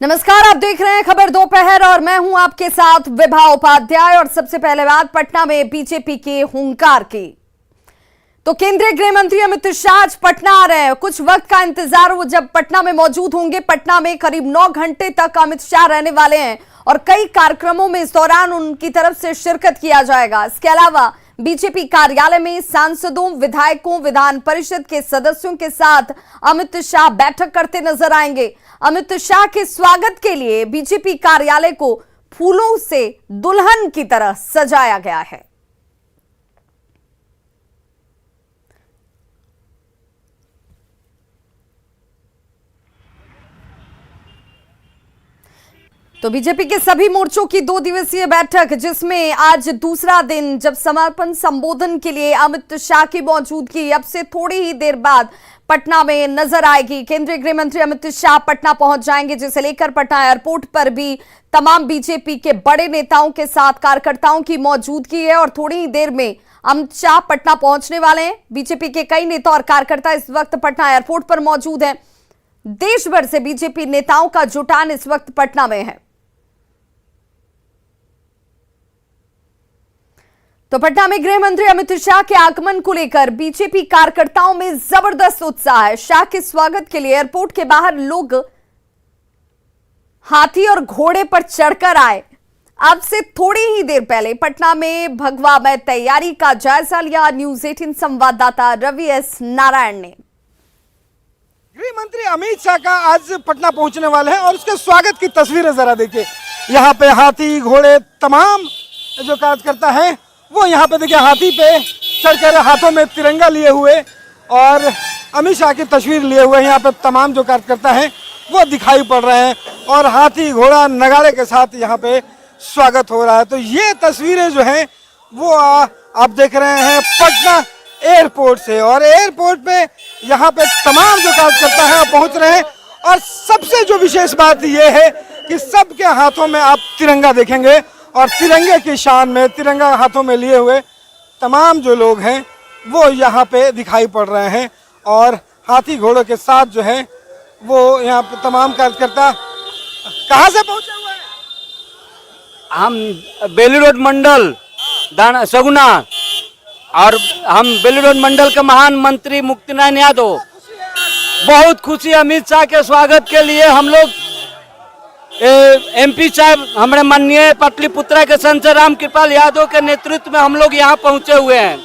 नमस्कार, आप देख रहे हैं खबर दोपहर और मैं हूं आपके साथ विभा उपाध्याय। और सबसे पहले बात पटना में बीजेपी के हुंकार की। तो केंद्रीय गृह मंत्री अमित शाह आज पटना आ रहे हैं। कुछ वक्त का इंतजार वो जब पटना में मौजूद होंगे। पटना में करीब 9 घंटे तक अमित शाह रहने वाले हैं और कई कार्यक्रमों में इस दौरान उनकी तरफ से शिरकत किया जाएगा। इसके अलावा बीजेपी कार्यालय में सांसदों, विधायकों, विधान परिषद के सदस्यों के साथ अमित शाह बैठक करते नजर आएंगे। अमित शाह के स्वागत के लिए बीजेपी कार्यालय को फूलों से दुल्हन की तरह सजाया गया है। तो बीजेपी के सभी मोर्चों की 2 दिवसीय बैठक, जिसमें आज दूसरा दिन जब समापन संबोधन के लिए अमित शाह की मौजूदगी अब से थोड़ी ही देर बाद पटना में नजर आएगी। केंद्रीय गृह मंत्री अमित शाह पटना पहुंच जाएंगे, जिसे लेकर पटना एयरपोर्ट पर भी तमाम बीजेपी के बड़े नेताओं के साथ कार्यकर्ताओं की मौजूदगी है। और थोड़ी ही देर में अमित शाह पटना पहुंचने वाले हैं। बीजेपी के कई नेता और कार्यकर्ता इस वक्त पटना एयरपोर्ट पर मौजूद हैं। देश भर से बीजेपी नेताओं का जुटान इस वक्त पटना में है। तो पटना में गृह मंत्री अमित शाह के आगमन को लेकर बीजेपी कार्यकर्ताओं में जबरदस्त उत्साह है। शाह के स्वागत के लिए एयरपोर्ट के बाहर लोग हाथी और घोड़े पर चढ़कर आए। अब से थोड़ी ही देर पहले पटना में भगवा में तैयारी का जायजा लिया न्यूज 18 संवाददाता रवि एस नारायण ने। गृह मंत्री अमित शाह का आज पटना पहुंचने वाले हैं और उसके स्वागत की तस्वीरें जरा देखिए। यहाँ पे हाथी, घोड़े, तमाम जो कार्यकर्ता हैं वो यहाँ पे देखिए हाथी पे चढ़कर हाथों में तिरंगा लिए हुए और अमित शाह की तस्वीर लिए हुए यहाँ पे तमाम जो कार्यकर्ता हैं वो दिखाई पड़ रहे हैं और हाथी, घोड़ा, नगाड़े के साथ यहाँ पे स्वागत हो रहा है। तो ये तस्वीरें जो हैं वो आप देख रहे हैं पटना एयरपोर्ट से, और एयरपोर्ट पे यहाँ पे तमाम जो कार्यकर्ता हैं पहुँच रहे हैं। और सबसे जो विशेष बात ये है कि सबके हाथों में आप तिरंगा देखेंगे और तिरंगे की शान में तिरंगा हाथों में लिए हुए तमाम जो लोग हैं वो यहाँ पे दिखाई पड़ रहे हैं। और हाथी घोड़ों के साथ जो है वो यहाँ पे तमाम कार्यकर्ता कहाँ से पहुँचे हुए हैं? हम बेली रोड मंडल सगुना और हम बेली रोड मंडल के महान मंत्री मुक्तिनारायण यादव, बहुत खुशी अमित शाह के स्वागत के लिए हम लोग एमपी साहब हमारे माननीय पाटलिपुत्रा के संसद राम कृपाल यादव के नेतृत्व में हम लोग यहाँ पहुँचे हुए हैं।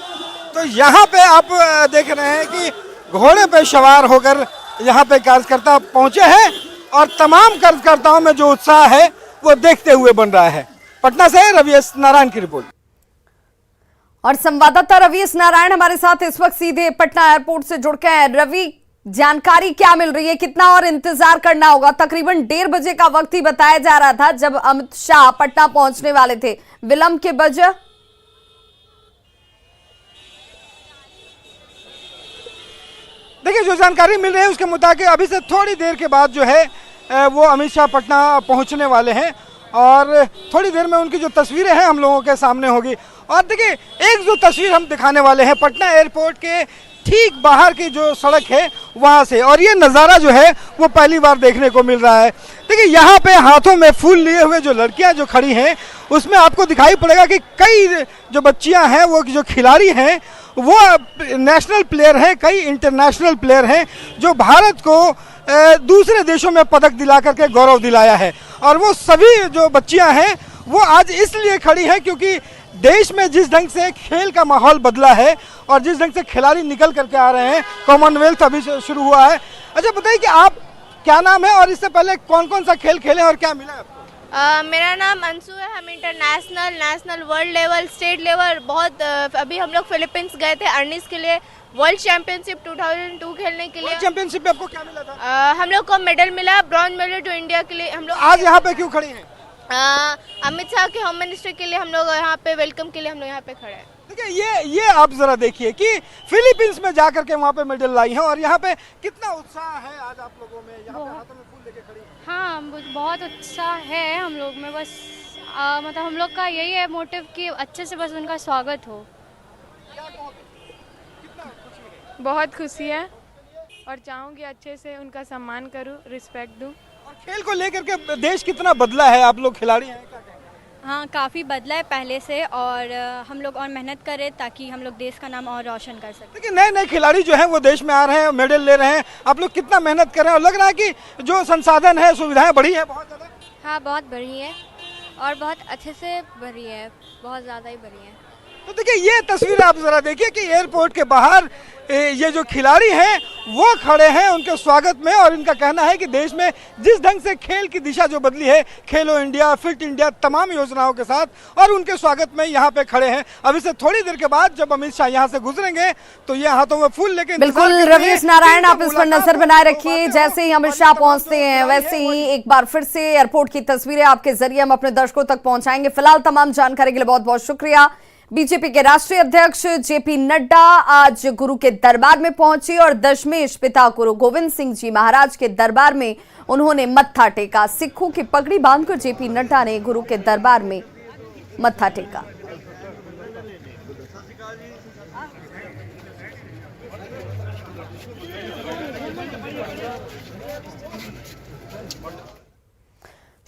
तो यहाँ पे आप देख रहे हैं कि घोड़े पे सवार होकर यहाँ पे कार्यकर्ता पहुँचे हैं और तमाम कार्यकर्ताओं में जो उत्साह है वो देखते हुए बन रहा है। पटना से रवि एस नारायण की रिपोर्ट। और संवाददाता रवि एस नारायण हमारे साथ इस वक्त सीधे पटना एयरपोर्ट से जुड़ के हैं। रवि, जानकारी क्या मिल रही है, कितना और इंतजार करना होगा? तकरीबन 1:30 बजे का वक्त ही बताया जा रहा था जब अमित शाह पटना पहुंचने वाले थे। विलंब के वजह देखिए, जो जानकारी मिल रही है उसके मुताबिक अभी से थोड़ी देर के बाद जो है वो अमित शाह पटना पहुंचने वाले हैं और थोड़ी देर में उनकी जो तस्वीरें हैं हम लोगों के सामने होगी। और देखिए, एक जो तस्वीर हम दिखाने वाले हैं पटना एयरपोर्ट के ठीक बाहर की जो सड़क है वहाँ से, और ये नज़ारा जो है वो पहली बार देखने को मिल रहा है। देखिए, यहाँ पे हाथों में फूल लिए हुए जो लड़कियाँ जो खड़ी हैं उसमें आपको दिखाई पड़ेगा कि कई जो बच्चियाँ हैं वो जो खिलाड़ी हैं वो नेशनल प्लेयर हैं, कई इंटरनेशनल प्लेयर हैं जो भारत को दूसरे देशों में पदक दिला करके गौरव दिलाया है। और वो सभी जो बच्चियाँ हैं वो आज इसलिए खड़ी हैं क्योंकि देश में जिस ढंग से खेल का माहौल बदला है और जिस ढंग से खिलाड़ी निकल करके आ रहे हैं, कॉमनवेल्थ अभी से शुरू हुआ है। अच्छा, बताइए कि आप क्या नाम है और इससे पहले कौन कौन सा खेल खेले और क्या मिला आपको? मेरा नाम अंशु है। हम international, national, world level, state level बहुत अभी हम लोग फिलीपींस गए थे अर्निस के लिए वर्ल्ड चैंपियनशिप 2002 खेलने के लिए। चैंपियनशिप में आपको क्या मिला था? हम लोग को मेडल मिला, ब्रॉन्ज मेडल जो इंडिया के लिए। हम लोग आज यहाँ पे क्यों खड़ी हैं? अमित शाह के होम मिनिस्टर के लिए हम लोग यहाँ पे वेलकम के लिए हम लोग यहाँ पे खड़े हैं। देखिए, ये आप जरा देखिए कि फिलीपींस में जाकर के वहाँ पे मेडल लाई हैं और यहाँ पे कितना उत्साह है आज आप लोगों में। यहाँ पे हाथों में फूल लेके खड़ी हैं। हाँ, बहुत उत्साह है हम लोग में। बस मतलब हम लोग का यही है मोटिव कि अच्छे से बस उनका स्वागत हो। बहुत खुशी है और चाहूँगी अच्छे से उनका सम्मान करूँ, रिस्पेक्ट दूँ। खेल को लेकर के देश कितना बदला है, आप लोग खिलाड़ी हैं, क्या कहेंगे? हाँ, काफ़ी बदला है पहले से, और हम लोग और मेहनत करें ताकि हम लोग देश का नाम और रोशन कर सकें। देखिए नए नए खिलाड़ी जो हैं वो देश में आ रहे हैं, मेडल ले रहे हैं, आप लोग कितना मेहनत कर रहे हैं और लग रहा है कि जो संसाधन है, सुविधाएं बढ़ी है बहुत ज़्यादा। हाँ, बहुत बढ़ी है और बहुत अच्छे से बढ़ी है, बहुत ज़्यादा ही बढ़ी है। तो देखिए ये तस्वीर आप जरा देखिए कि एयरपोर्ट के बाहर ये जो खिलाड़ी हैं वो खड़े हैं उनके स्वागत में, और इनका कहना है कि देश में जिस ढंग से खेल की दिशा जो बदली है, खेलो इंडिया, फिट इंडिया, तमाम योजनाओं के साथ, और उनके स्वागत में यहाँ पे खड़े हैं। अभी से थोड़ी देर के बाद जब अमित शाह यहाँ से गुजरेंगे तो ये हाथों में फूल लेके बिल्कुल रवीश नारायण, आप इस पर नजर बनाए रखिए। जैसे ही अमित शाह पहुंचते हैं वैसे ही एक बार फिर से एयरपोर्ट की तस्वीरें आपके जरिए हम अपने दर्शकों तक पहुंचाएंगे। फिलहाल तमाम जानकारी के लिए बहुत बहुत शुक्रिया। बीजेपी के राष्ट्रीय अध्यक्ष जेपी नड्डा आज गुरु के दरबार में पहुंचे और दशमेश पिता गुरु गोविंद सिंह जी महाराज के दरबार में उन्होंने मत्था टेका। सिखों की पगड़ी बांधकर जेपी नड्डा ने गुरु के दरबार में मत्था टेका।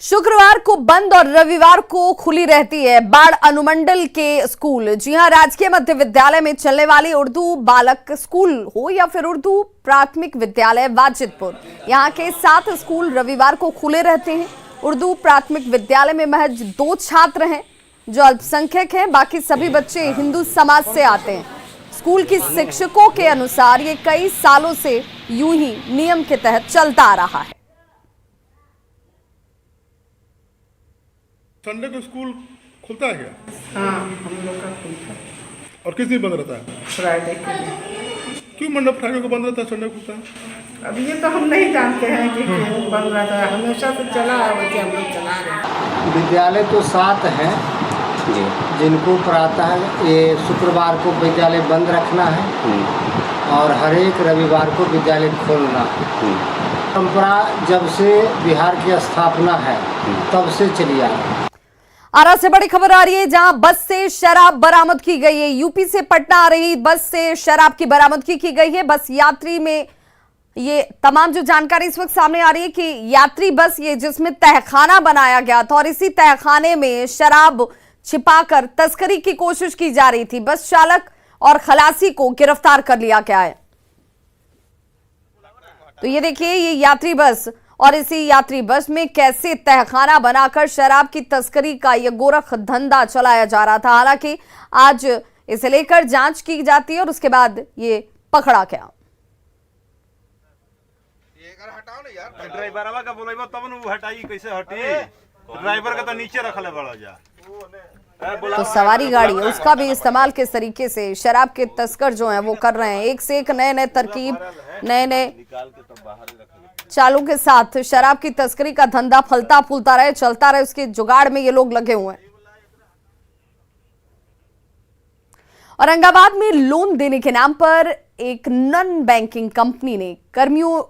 शुक्रवार को बंद और रविवार को खुली रहती है बाढ़ अनुमंडल के स्कूल। जी हां, राजकीय मध्य विद्यालय में चलने वाली उर्दू बालक स्कूल हो या फिर उर्दू प्राथमिक विद्यालय वाजिदपुर, यहां के 7 स्कूल रविवार को खुले रहते हैं। उर्दू प्राथमिक विद्यालय में महज 2 छात्र हैं जो अल्पसंख्यक हैं, बाकी सभी बच्चे हिंदू समाज से आते हैं। स्कूल की शिक्षकों के अनुसार ये कई सालों से यूं ही नियम के तहत चलता आ रहा है। संडे को स्कूल खुलता है क्या? हाँ, हम लोग का खुलता है। और किस दिन बंद रहता है? फ्राइडे के दिन। क्यों मंडप फ्राइडे को बंद रहता है, संडे को खुलता है? अब ये तो हम नहीं जानते हैं कि क्यों बंद रहता है, हमेशा से चला है, वैसे हम लोग चला रहे हैं। विद्यालय तो 7 हैं जिनको प्रातः ये शुक्रवार को विद्यालय बंद रखना है और हर एक रविवार को विद्यालय खोलना है। परंपरा जब से बिहार की स्थापना है तब से चली आ रही है। आरा से बड़ी खबर आ रही है, जहां बस से शराब बरामद की गई है। यूपी से पटना आ रही बस से शराब की बरामदगी की गई है। बस यात्री में ये तमाम जो जानकारी इस वक्त सामने आ रही है कि यात्री बस ये जिसमें तहखाना बनाया गया था और इसी तहखाने में शराब छिपाकर तस्करी की कोशिश की जा रही थी। बस चालक और खलासी को गिरफ्तार कर लिया गया है। तो ये देखिए, ये यात्री बस और इसी यात्री बस में कैसे तहखाना बनाकर शराब की तस्करी का ये गोरख धंधा चलाया जा रहा था। हालांकि आज इसे लेकर जांच की जाती है और उसके बाद ये पकड़ा गया। ड्राइवरवा का बोलेबो तब न हटाई, कैसे हटी? ड्राइवर का तो नीचे रखले बड़ा जा। तो सवारी गाड़ी उसका भी इस्तेमाल किस तरीके से शराब के तस्कर जो हैं वो कर रहे हैं। एक से एक नए नए तरकीब, नए नए चालों के साथ शराब की तस्करी का धंधा फलता फूलता रहे, चलता रहे, उसके जुगाड़ में ये लोग लगे हुए हैं। औरंगाबाद में लोन देने के नाम पर एक नॉन बैंकिंग कंपनी ने कर्मियों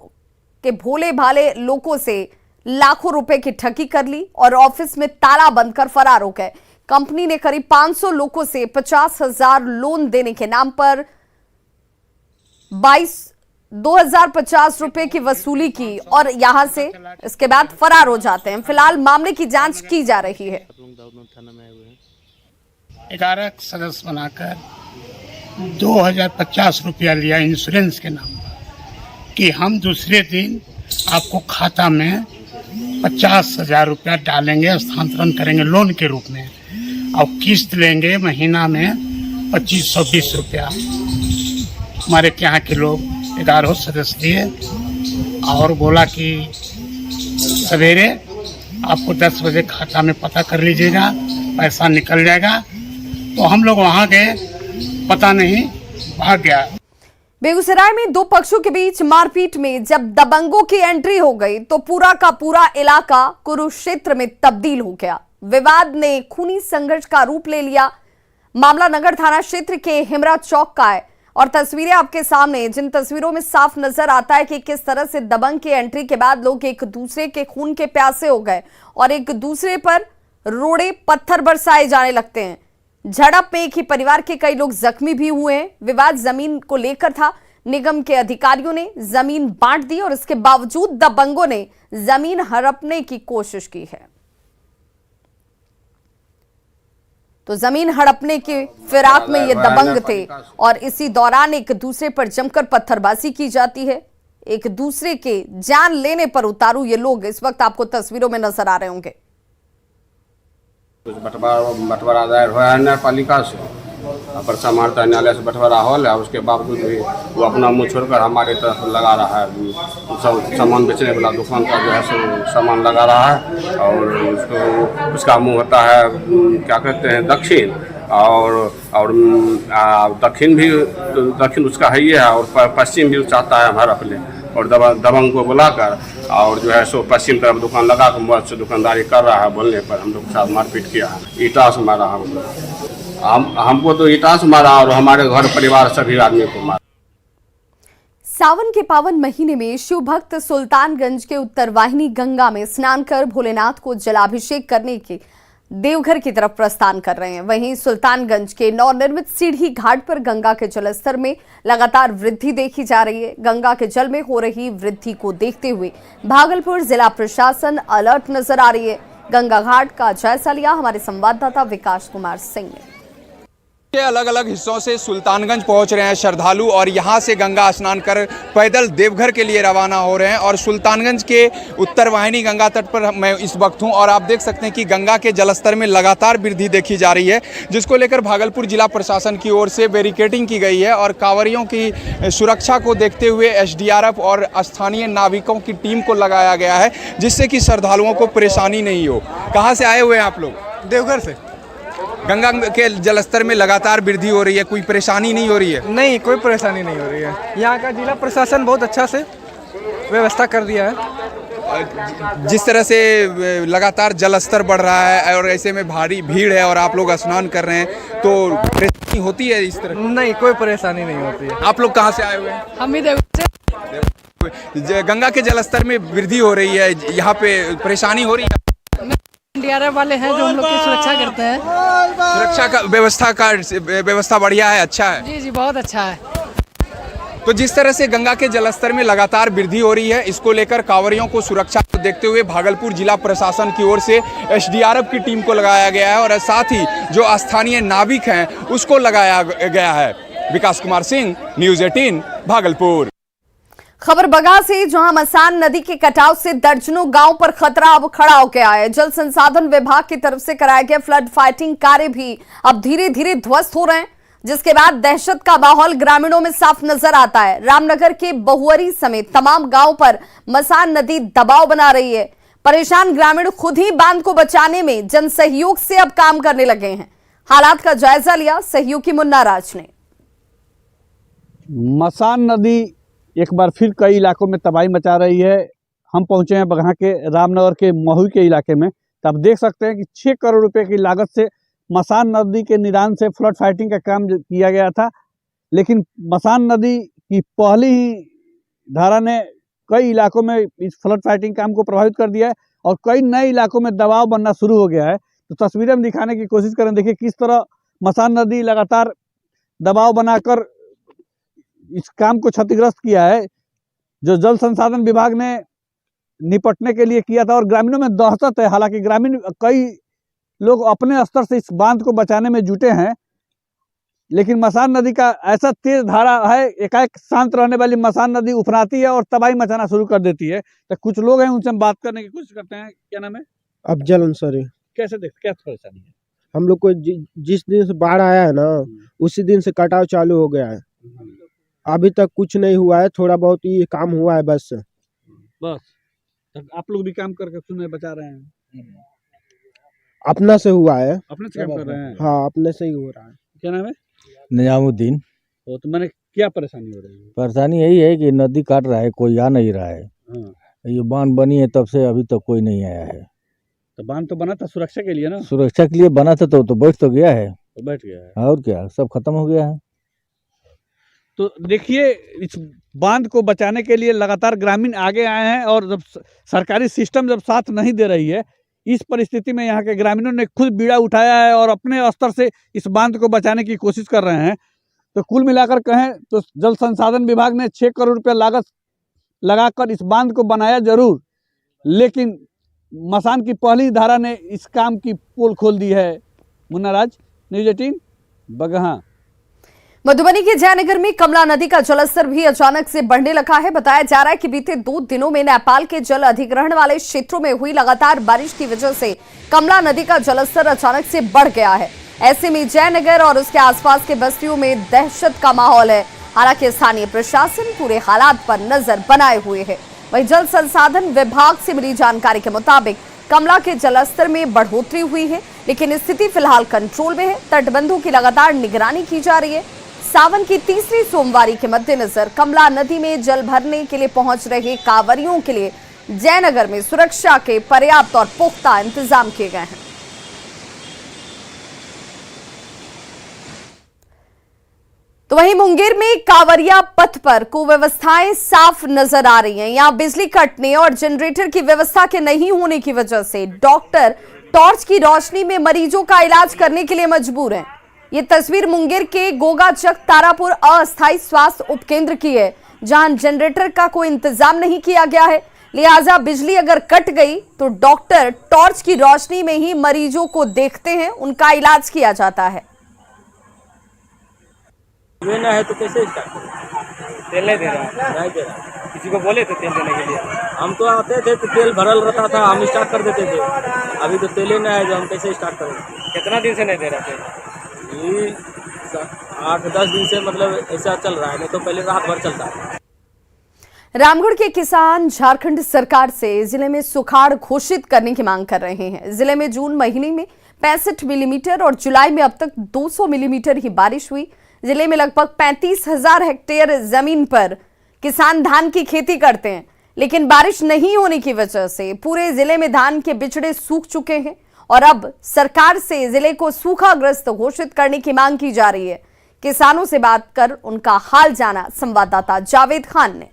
के भोले भाले लोगों से लाखों रुपए की ठगी कर ली और ऑफिस में ताला बंद कर फरार हो गए। कंपनी ने करीब 500 लोगों से 50,000 लोन देने के नाम पर 2,050 रुपए की वसूली की और यहां से इसके बाद फरार हो जाते हैं। फिलहाल मामले की जांच की जा रही है। 11 सदस्य बनाकर 2,050 रुपया लिया इंश्योरेंस के नाम पर कि हम दूसरे दिन आपको खाता में 50,000 रुपया डालेंगे, स्थानांतरण करेंगे लोन के रूप में और किस्त लेंगे महीना में 2,520 रुपया। हमारे यहाँ के लोग 11 सदस्य दिए और बोला कि सवेरे आपको 10 बजे खाता में पता कर लीजिएगा, पैसा निकल जाएगा। तो हम लोग वहाँ गए, पता नहीं, भाग गया। बेगूसराय में 2 पक्षों के बीच मारपीट में जब दबंगों की एंट्री हो गई तो पूरा का पूरा इलाका कुरुक्षेत्र में तब्दील हो गया। विवाद ने खूनी संघर्ष का रूप ले लिया। मामला नगर थाना क्षेत्र के हिमरा चौक का है और तस्वीरें आपके सामने, जिन तस्वीरों में साफ नजर आता है कि किस तरह से दबंग की एंट्री के बाद लोग एक दूसरे के खून के प्यासे हो गए और एक दूसरे पर रोड़े पत्थर बरसाए जाने लगते हैं। झड़प में एक ही परिवार के कई लोग जख्मी भी हुए हैं। विवाद जमीन को लेकर था। निगम के अधिकारियों ने जमीन बांट दी और इसके बावजूद दबंगों ने जमीन हड़पने की कोशिश की है। तो जमीन हड़पने के फिराक में ये दबंग थे और इसी दौरान एक दूसरे पर जमकर पत्थरबाजी की जाती है। एक दूसरे के जान लेने पर उतारू ये लोग इस वक्त आपको तस्वीरों में नजर आ रहे होंगे। कुछ बंटवारा दायर हुआ है नगर पालिका से, परसा मारता न्यायालय से बंटवारा हो है, उसके बावजूद भी वो अपना मुंह छोड़कर हमारे तरफ लगा रहा है। सब सामान बेचने वाला दुकान का जो है सो सामान लगा रहा है और उसका मुंह होता है क्या कहते हैं दक्षिण, और दक्षिण उसका है ही है और पश्चिम भी चाहता है हमारा अपने, और दबंग को बुलाकर और जो है सो पश्चिम तरफ दुकान लगा कर मोबाइल से दुकानदारी कर रहा है। बोलने पर हम लोग के साथ मारपीट किया है, ईटा से मारा हमको तो ईटा से मारा और हमारे घर परिवार सभी आदमी को मारा। सावन के पावन महीने में शिव भक्त सुल्तानगंज के उत्तरवाहिनी गंगा में स्नान कर भोलेनाथ को जलाभिषेक करने के देवघर की तरफ प्रस्थान कर रहे हैं। वहीं सुल्तानगंज के नवनिर्मित सीढ़ी घाट पर गंगा के जलस्तर में लगातार वृद्धि देखी जा रही है। गंगा के जल में हो रही वृद्धि को देखते हुए भागलपुर जिला प्रशासन अलर्ट नजर आ रही है। गंगा घाट का जायजा लिया हमारे संवाददाता विकास कुमार सिंह ने। के अलग अलग हिस्सों से सुल्तानगंज पहुंच रहे हैं श्रद्धालु और यहां से गंगा स्नान कर पैदल देवघर के लिए रवाना हो रहे हैं। और सुल्तानगंज के उत्तरवाहिनी गंगा तट पर मैं इस वक्त हूं और आप देख सकते हैं कि गंगा के जलस्तर में लगातार वृद्धि देखी जा रही है, जिसको लेकर भागलपुर जिला प्रशासन की ओर से बैरिकेडिंग की गई है और कांवरियों की सुरक्षा को देखते हुए SDRF और स्थानीय नाविकों की टीम को लगाया गया है, जिससे कि श्रद्धालुओं को परेशानी नहीं हो। कहाँ से आए हुए हैं आप लोग? देवघर से। गंगा के जलस्तर में लगातार वृद्धि हो रही है, कोई परेशानी नहीं हो रही है? नहीं, कोई परेशानी नहीं हो रही है। यहाँ का जिला प्रशासन बहुत अच्छा से व्यवस्था कर दिया है। जिस तरह से लगातार जलस्तर बढ़ रहा है और ऐसे में भारी भीड़ है और आप लोग स्नान कर रहे हैं, तो परेशानी होती है इस तरह? नहीं, कोई परेशानी नहीं होती है। आप लोग कहाँ से आए हुए हैं? हम भी देवघर से। गंगा के जलस्तर में वृद्धि हो रही है, यहाँ पे परेशानी हो रही है? DRF वाले हैं जो हम लोग की सुरक्षा करते हैं। सुरक्षा का व्यवस्था बढ़िया है, अच्छा है? जी जी, बहुत अच्छा है। तो जिस तरह से गंगा के जलस्तर में लगातार वृद्धि हो रही है, इसको लेकर कांवरियों को सुरक्षा को देखते हुए भागलपुर जिला प्रशासन की ओर से SDRF की टीम को लगाया गया है और साथ ही जो स्थानीय नाविक हैं उसको लगाया गया है। विकास कुमार सिंह, न्यूज़ 18 भागलपुर। खबर बगा से, जहां मसान नदी के कटाव से दर्जनों गांव पर खतरा अब खड़ा हो गया है। जल संसाधन विभाग की तरफ से कराए गए फ्लड फाइटिंग कार्य भी अब धीरे धीरे ध्वस्त हो रहे हैं, जिसके बाद दहशत का माहौल ग्रामीणों में साफ नजर आता है। रामनगर के बहुअरी समेत तमाम गांव पर मसान नदी दबाव बना रही है। परेशान ग्रामीण खुद ही बांध को बचाने में जन सहयोग से अब काम करने लगे हैं। हालात का जायजा लिया सहयोगी मुन्ना राज ने। मसान नदी एक बार फिर कई इलाकों में तबाही मचा रही है। हम पहुंचे हैं बगहा के रामनगर के महुई के इलाके में, तब देख सकते हैं कि 6 करोड़ रुपए की लागत से मसान नदी के निदान से फ्लड फाइटिंग का काम किया गया था, लेकिन मसान नदी की पहली ही धारा ने कई इलाकों में इस फ्लड फाइटिंग काम को प्रभावित कर दिया है और कई नए इलाकों में दबाव बनना शुरू हो गया है। तो तस्वीरें हम दिखाने की कोशिश करें। देखिए किस तरह मसान नदी लगातार दबाव बनाकर इस काम को क्षतिग्रस्त किया है, जो जल संसाधन विभाग ने निपटने के लिए किया था। और ग्रामीणों में दहशत है। हालांकि ग्रामीण कई लोग अपने स्तर से इस बांध को बचाने में जुटे हैं, लेकिन मसान नदी का ऐसा तेज धारा है, एकाएक शांत रहने वाली मसान नदी उफनाती है और तबाही मचाना शुरू कर देती है। तो कुछ लोग हैं, उनसे हम बात करने की कोशिश करते हैं। क्या नाम है? अफजल अंसारी। कैसे देख, क्या परेशानी है? हम लोग को जिस दिन से बाढ़ आया है ना, उसी दिन से कटाव चालू हो गया है। अभी तक कुछ नहीं हुआ है, थोड़ा बहुत ये काम हुआ है बस। तब आप लोग भी काम करके सुने बचा रहे हैं? अपना से हुआ है। अपने से काम कर रहे हैं? हाँ, अपने से ही हो रहा है। क्या नाम है? निजामुद्दीन। तो मैंने क्या परेशानी हो रही है? परेशानी यही है कि नदी काट रहा है, कोई आ नहीं रहा है। ये बांध बनी है तब से अभी तक कोई नहीं आया है। तो बांध तो बना था सुरक्षा के लिए ना? सुरक्षा के लिए बना था तो बैठ तो गया है। तो बैठ गया है और क्या, सब खत्म हो गया है। तो देखिए, इस बांध को बचाने के लिए लगातार ग्रामीण आगे आए हैं और जब सरकारी सिस्टम जब साथ नहीं दे रही है, इस परिस्थिति में यहाँ के ग्रामीणों ने खुद बीड़ा उठाया है और अपने स्तर से इस बांध को बचाने की कोशिश कर रहे हैं। तो कुल मिलाकर कहें तो जल संसाधन विभाग ने 6 करोड़ रुपया लागत लगाकर इस बांध को बनाया जरूर, लेकिन मसान की पहली धारा ने इस काम की पोल खोल दी है। मुन्ना राज, न्यूज़ 18, बगहा। मधुबनी के जयनगर में कमला नदी का जलस्तर भी अचानक से बढ़ने लगा है। बताया जा रहा है कि बीते 2 दिनों में नेपाल के जल अधिग्रहण वाले क्षेत्रों में हुई लगातार बारिश की वजह से कमला नदी का जलस्तर अचानक से बढ़ गया है। ऐसे में जयनगर और उसके आसपास के बस्तियों में दहशत का माहौल है। हालांकि स्थानीय प्रशासन पूरे हालात पर नजर बनाए हुए है। वहीं जल संसाधन विभाग से मिली जानकारी के मुताबिक कमला के जलस्तर में बढ़ोतरी हुई है, लेकिन स्थिति फिलहाल कंट्रोल में है। तटबंधों की लगातार निगरानी की जा रही है। सावन की तीसरी सोमवारी के मद्देनजर कमला नदी में जल भरने के लिए पहुंच रहे कांवरियों के लिए जयनगर में सुरक्षा के पर्याप्त और पुख्ता इंतजाम किए गए हैं। तो वहीं मुंगेर में कांवरिया पथ पर कुव्यवस्थाएं साफ नजर आ रही हैं। यहां बिजली कटने और जनरेटर की व्यवस्था के नहीं होने की वजह से डॉक्टर टॉर्च की रोशनी में मरीजों का इलाज करने के लिए मजबूर हैं। ये तस्वीर मुंगेर के गोगाचक तारापुर अस्थायी स्वास्थ्य उपकेंद्र की है, जहां जनरेटर का कोई इंतजाम नहीं किया गया है। लिहाजा बिजली अगर कट गई तो डॉक्टर टॉर्च की रोशनी में ही मरीजों को देखते हैं, उनका इलाज किया जाता है। ना है तो कैसे स्टार्ट करें? तेल नहीं दे रहा, नहीं दे रहा। किसी को बोले थे तेल देने के लिए, हम तो आते थे तो तेल भरल रहता था, हम स्टार्ट कर देते थे। अभी तो तेल ही नहीं है, जो हम कैसे स्टार्ट करें? कितना दिन से नहीं दे रहा तेल? ये 8-10 दिन से मतलब ऐसा चल रहा है, नहीं तो पहले रात भर चलता है। रामगढ़ के किसान झारखंड सरकार से जिले में सुखाड़ घोषित करने की मांग कर रहे हैं। जिले में जून महीने में 65 मिलीमीटर और जुलाई में अब तक 200 मिलीमीटर ही बारिश हुई। जिले में लगभग 35,000 हेक्टेयर जमीन पर किसान धान की खेती करते हैं, लेकिन बारिश नहीं होने की वजह से पूरे जिले में धान के बिचड़े सूख चुके हैं और अब सरकार से जिले को सूखाग्रस्त घोषित करने की मांग की जा रही है। किसानों से बात कर उनका हाल जाना संवाददाता जावेद खान ने।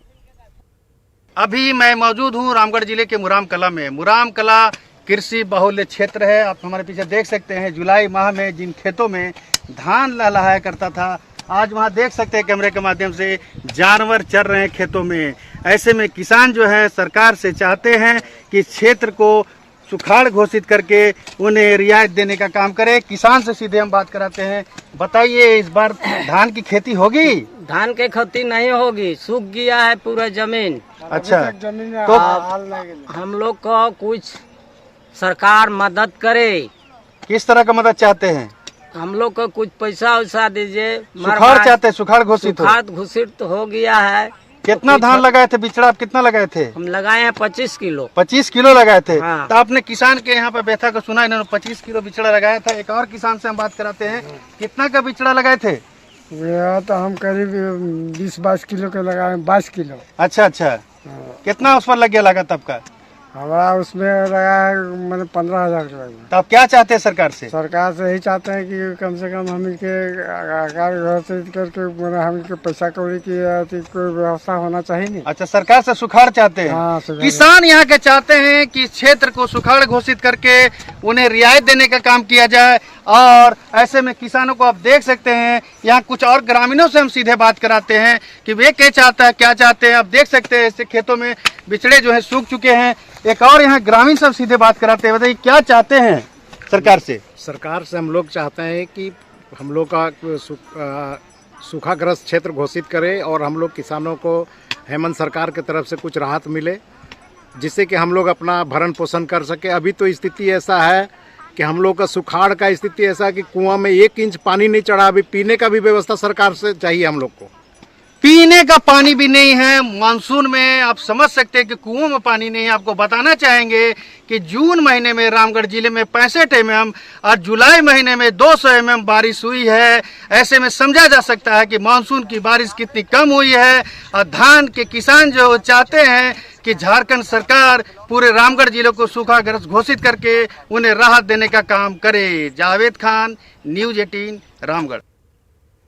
अभी मैं मौजूद हूँ रामगढ़ जिले के मुराम कला में। मुराम कला कृषि बहुल्य क्षेत्र है। आप हमारे पीछे देख सकते हैं, जुलाई माह में जिन खेतों में धान लहलहाया करता था, आज वहाँ देख सकते हैं कैमरे के माध्यम से जानवर चर रहे हैं खेतों में। ऐसे में किसान जो है सरकार से चाहते हैं कि क्षेत्र को सुखाड़ घोषित करके उन्हें रियायत देने का काम करे। किसान से सीधे हम बात कराते हैं। बताइए, इस बार धान की खेती होगी? धान की खेती नहीं होगी, सूख गया है पूरा जमीन। अच्छा, तो हम लोग को कुछ सरकार मदद करे। किस तरह का मदद चाहते हैं? हम लोग को कुछ पैसा वैसा दीजिए। सुखाड़ चाहते हैं, सुखाड़ घोषित हो गया है। कितना धान लगाए थे? बिचड़ा आप कितना लगाए थे? हम लगाए हैं 25 किलो। 25 किलो लगाए थे। हाँ। तो आपने किसान के यहाँ पे व्यथा को सुना, इन्होंने 25 किलो बिचड़ा लगाया था। एक और किसान से हम बात कराते हैं, कितना का बिचड़ा लगाए थे? तो हम करीब 20-22 किलो के लगाए, 22 किलो। अच्छा, कितना उस पर लग गया लागत आपका? हमारा उसमें लगा मैंने 15,000 रुपये। तो आप क्या चाहते हैं सरकार से? सरकार से यही चाहते हैं कि कम से कम हम इनके घोषित करके हम इनके पैसा कौड़ी की कोई व्यवस्था होना चाहिए नहीं। अच्छा, सरकार से सुखाड़ चाहते हैं। हाँ, किसान यहाँ के चाहते हैं कि क्षेत्र को सुखाड़ घोषित करके उन्हें रियायत देने का काम किया जाए। और ऐसे में किसानों को आप देख सकते हैं, यहाँ कुछ और ग्रामीणों से हम सीधे बात कराते हैं कि वे क्या चाहते हैं। आप देख सकते हैं ऐसे खेतों में बिचड़े जो है सूख चुके हैं। एक और यहाँ ग्रामीण सब सीधे बात कराते हैं। बताइए, क्या चाहते हैं सरकार से? सरकार से हम लोग चाहते हैं कि हम लोग का सूखाग्रस्त क्षेत्र घोषित करे और हम लोग किसानों को हेमंत सरकार की तरफ से कुछ राहत मिले, जिससे कि हम लोग अपना भरण पोषण कर सके। अभी तो स्थिति ऐसा है कि हम लोग का सुखाड़ का स्थिति ऐसा कि कुआं में 1 इंच पानी नहीं चढ़ा। अभी पीने का भी व्यवस्था सरकार से चाहिए हम लोग को। पीने का पानी भी नहीं है। मानसून में आप समझ सकते हैं कि कुओं में पानी नहीं है। आपको बताना चाहेंगे कि जून महीने में रामगढ़ जिले में 65 mm और जुलाई महीने में 200 mm बारिश हुई है। ऐसे में समझा जा सकता है कि मानसून की बारिश कितनी कम हुई है। और धान के किसान जो चाहते हैं कि झारखंड सरकार पूरे रामगढ़ जिले को सूखाग्रस्त घोषित करके उन्हें राहत देने का काम करे। जावेद खान, न्यूज़ 18, रामगढ़।